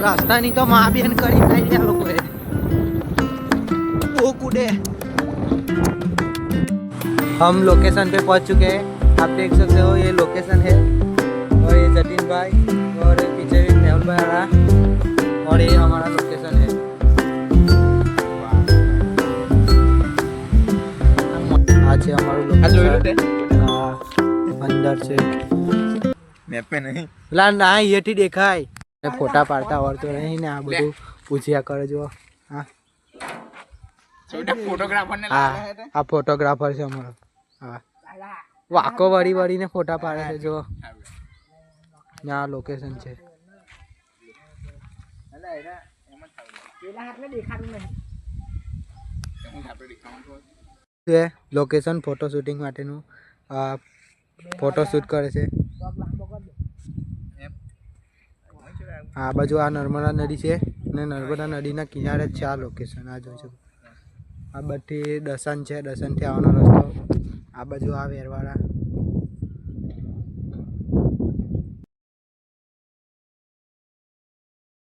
रास्ता नहीं तो माँ बहन करी नहीं लोग वो कूदे। हम लोकेशन पे पहुंच चुके हैं, आप देख सकते हो ये लोकेशन है। और ये जतिन भाई और पीछे भी मेहुल भाई आ रहा, और ये हमारा लोकेशन है। आज है हमारा लोकेशन अंदर से मैप में नहीं ला ना ये थी देखा है फोटा पाड़ता और तो नहीं ना બધું પૂછ્યા કરે જો હા फोटोग्राफर ने હા આ ફોટોગ્રાફર છે અમારો હા વાકો વળી વળીને ફોટા પાડે છે જો ના લોકેશન છે છે લોકેશન ફોટો શૂટિંગ માટેનું ફોટો શૂટ કરે છે આ બાજુ આ નર્મદા નદી છે અને નર્મદા નદીના કિનારે જ છે આ લોકેશન આ જોઈ શકો આ બધી દસન છે દસનથી આવવાનો રસ્તો આ બાજુ આ વેરવાડા